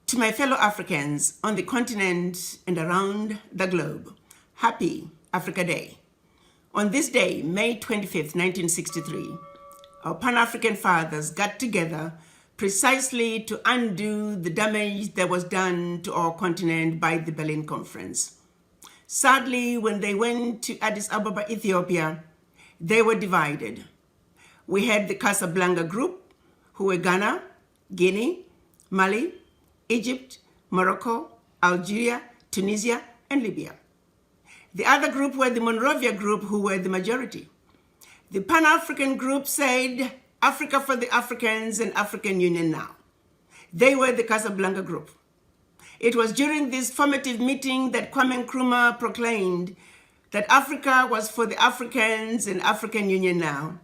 To my fellow Africans on the continent and around the globe, happy Africa Day. On this day, May 25th, 1963, our Pan-African fathers got together precisely to undo the damage that was done to our continent by the Berlin Conference. Sadly, when they went to Addis Ababa, Ethiopia, they were divided. We had the Casablanca group, who were Ghana, Guinea, Mali, Egypt, Morocco, Algeria, Tunisia, and Libya. The other group were the Monrovia group, who were the majority. The Pan-African group said, Africa for the Africans and African Union now. They were the Casablanca group. It was during this formative meeting that Kwame Nkrumah proclaimed that Africa was for the Africans and African Union now.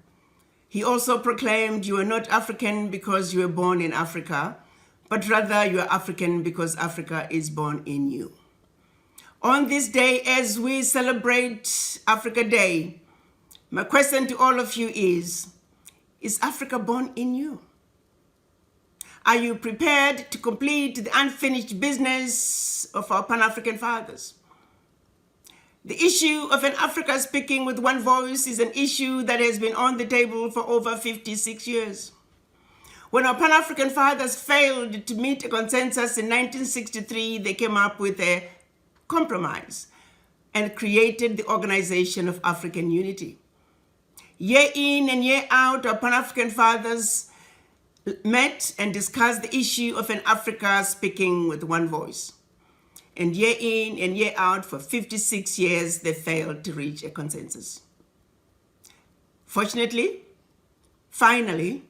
He also proclaimed you are not African because you were born in Africa, but rather you are African because Africa is born in you. On this day, as we celebrate Africa Day, my question to all of you is Africa born in you? Are you prepared to complete the unfinished business of our Pan-African fathers? The issue of an Africa speaking with one voice is an issue that has been on the table for over 56 years. When our Pan-African fathers failed to meet a consensus in 1963, they came up with a compromise and created the Organization of African Unity. Year in and year out, our Pan-African fathers met and discussed the issue of an Africa speaking with one voice. And year in and year out, for 56 years, they failed to reach a consensus. Fortunately, finally,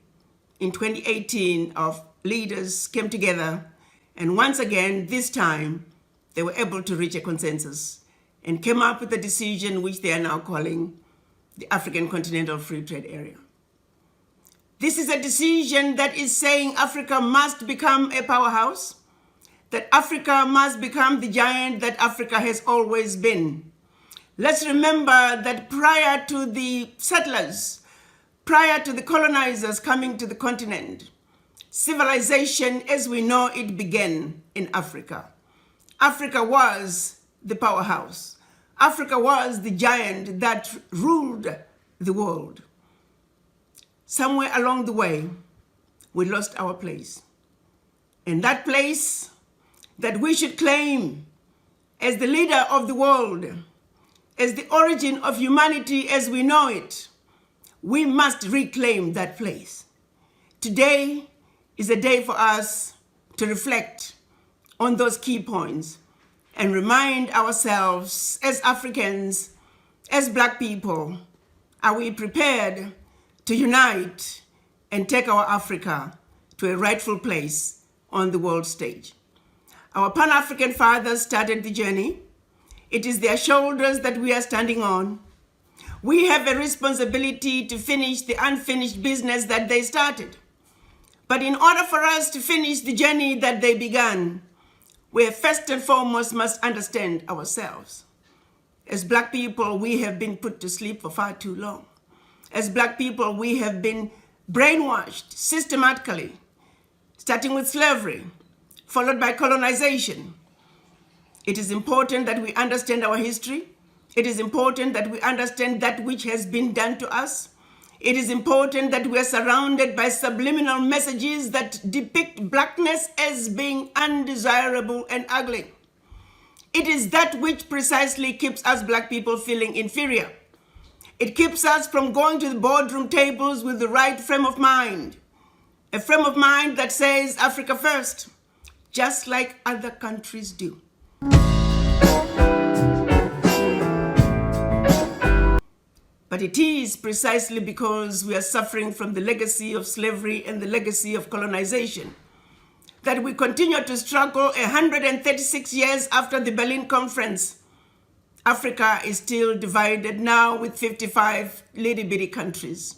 in 2018, our leaders came together, and once again, this time, they were able to reach a consensus and came up with a decision which they are now calling the African Continental Free Trade Area. This is a decision that is saying Africa must become a powerhouse, that Africa must become the giant that Africa has always been. Let's remember that prior to the settlers, prior to the colonizers coming to the continent, civilization as we know it began in Africa. Africa was the powerhouse. Africa was the giant that ruled the world. Somewhere along the way, we lost our place. And that place that we should claim as the leader of the world, as the origin of humanity as we know it, we must reclaim that place. Today is a day for us to reflect on those key points and remind ourselves as Africans, as Black people, are we prepared to unite and take our Africa to a rightful place on the world stage? Our Pan-African fathers started the journey. It is their shoulders that we are standing on. We have a responsibility to finish the unfinished business that they started. But in order for us to finish the journey that they began, we first and foremost must understand ourselves. As Black people, we have been put to sleep for far too long. As Black people, we have been brainwashed systematically, starting with slavery, followed by colonization. It is important that we understand our history. It is important that we understand that which has been done to us. It is important that we are surrounded by subliminal messages that depict Blackness as being undesirable and ugly. It is that which precisely keeps us Black people feeling inferior. It keeps us from going to the boardroom tables with the right frame of mind. A frame of mind that says Africa first, just like other countries do. But it is precisely because we are suffering from the legacy of slavery and the legacy of colonization that we continue to struggle 136 years after the Berlin Conference. Africa is still divided now with 55 little-bitty countries,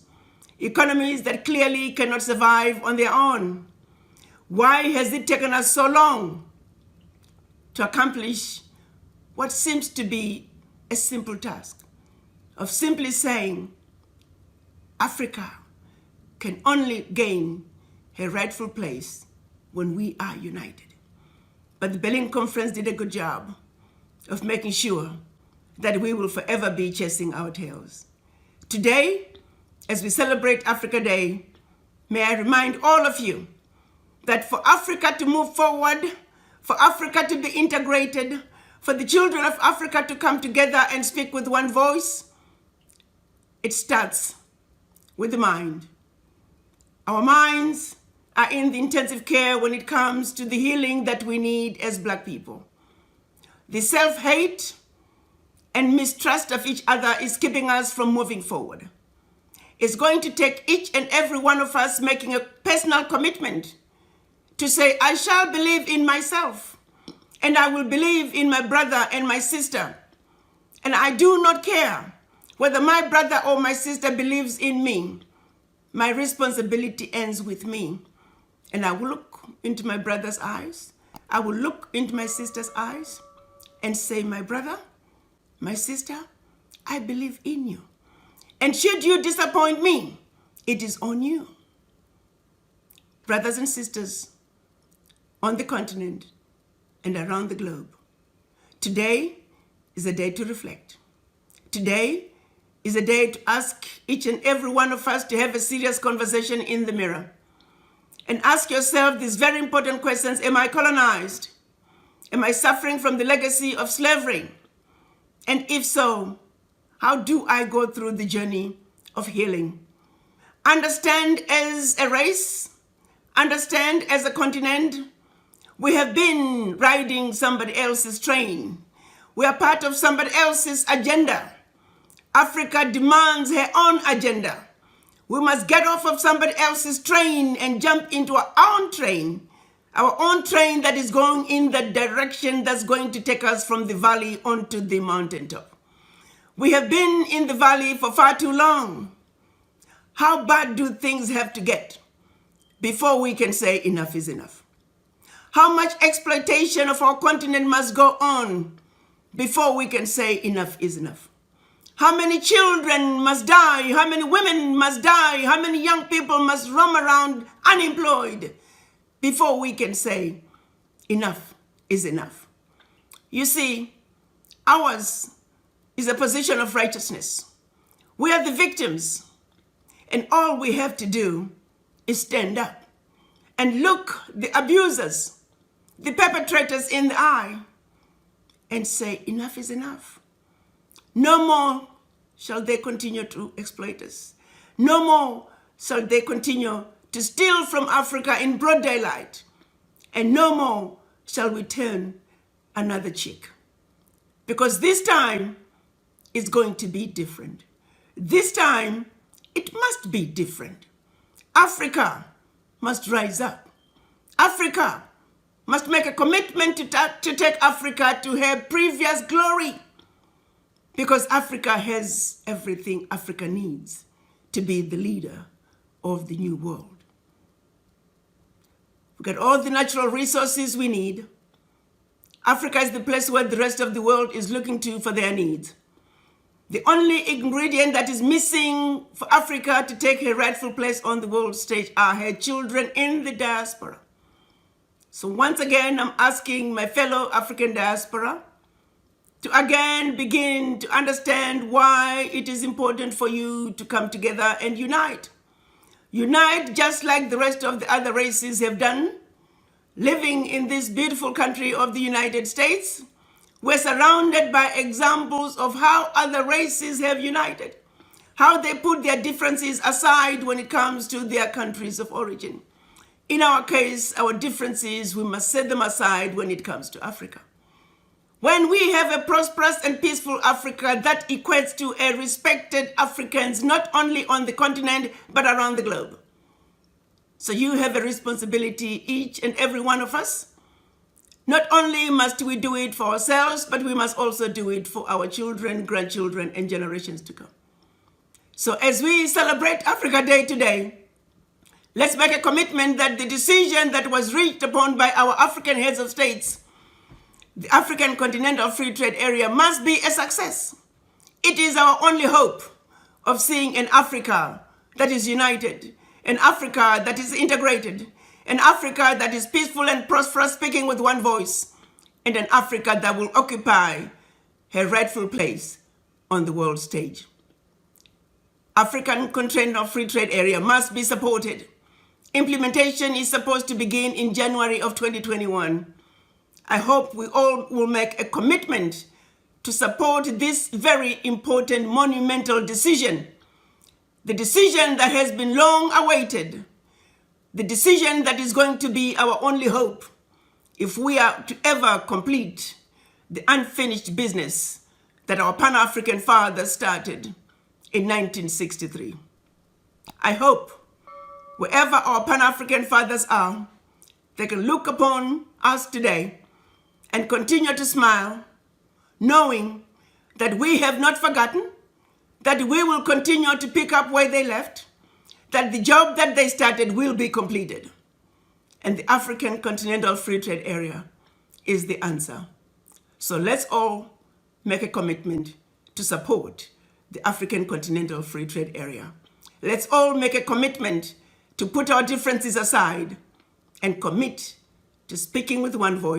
economies that clearly cannot survive on their own. Why has it taken us so long to accomplish what seems to be a simple task of simply saying Africa can only gain a rightful place when we are united? But the Berlin Conference did a good job of making sure that we will forever be chasing our tails. Today, as we celebrate Africa Day, may I remind all of you that for Africa to move forward, for Africa to be integrated, for the children of Africa to come together and speak with one voice, it starts with the mind. Our minds are in the intensive care when it comes to the healing that we need as Black people. The self-hate and mistrust of each other is keeping us from moving forward. It's going to take each and every one of us making a personal commitment to say, I shall believe in myself, and I will believe in my brother and my sister. And I do not care whether my brother or my sister believes in me. My responsibility ends with me. And I will look into my brother's eyes. I will look into my sister's eyes and say, my brother, my sister, I believe in you. And should you disappoint me, it is on you. Brothers and sisters on the continent and around the globe, today is a day to reflect. Today is a day to ask each and every one of us to have a serious conversation in the mirror and ask yourself these very important questions. Am I colonized? Am I suffering from the legacy of slavery? And if so, how do I go through the journey of healing? Understand as a race, understand as a continent, we have been riding somebody else's train. We are part of somebody else's agenda. Africa demands her own agenda. We must get off of somebody else's train and jump into our own train that is going in the direction that's going to take us from the valley onto the mountaintop. We have been in the valley for far too long. How bad do things have to get before we can say enough is enough? How much exploitation of our continent must go on before we can say enough is enough? How many children must die? How many women must die? How many young people must roam around unemployed before we can say enough is enough? You see, ours is a position of righteousness. We are the victims, and all we have to do is stand up and look the abusers, the perpetrators in the eye and say enough is enough. No more shall they continue to exploit us. No more shall they continue to steal from Africa in broad daylight. And no more shall we turn another cheek. Because this time is going to be different. This time, it must be different. Africa must rise up. Africa must make a commitment to take Africa to her previous glory. Because Africa has everything Africa needs to be the leader of the new world. We've got all the natural resources we need. Africa is the place where the rest of the world is looking to for their needs. The only ingredient that is missing for Africa to take her rightful place on the world stage are her children in the diaspora. So once again, I'm asking my fellow African diaspora to again begin to understand why it is important for you to come together and unite. Unite just like the rest of the other races have done. Living in this beautiful country of the United States, we're surrounded by examples of how other races have united, how they put their differences aside when it comes to their countries of origin. In our case, our differences, we must set them aside when it comes to Africa. When we have a prosperous and peaceful Africa, that equates to a respected Africans, not only on the continent, but around the globe. So you have a responsibility, each and every one of us. Not only must we do it for ourselves, but we must also do it for our children, grandchildren, and generations to come. So as we celebrate Africa Day today, let's make a commitment that the decision that was reached upon by our African heads of states, the African Continental Free Trade Area, must be a success. It is our only hope of seeing an Africa that is united, an Africa that is integrated, an Africa that is peaceful and prosperous, speaking with one voice, and an Africa that will occupy her rightful place on the world stage. African Continental Free Trade Area must be supported. Implementation is supposed to begin in January of 2021. I hope we all will make a commitment to support this very important, monumental decision, the decision that has been long awaited, the decision that is going to be our only hope if we are to ever complete the unfinished business that our Pan-African fathers started in 1963. I hope wherever our Pan-African fathers are, they can look upon us today and continue to smile, knowing that we have not forgotten, that we will continue to pick up where they left, that the job that they started will be completed. And the African Continental Free Trade Area is the answer. So let's all make a commitment to support the African Continental Free Trade Area. Let's all make a commitment to put our differences aside and commit to speaking with one voice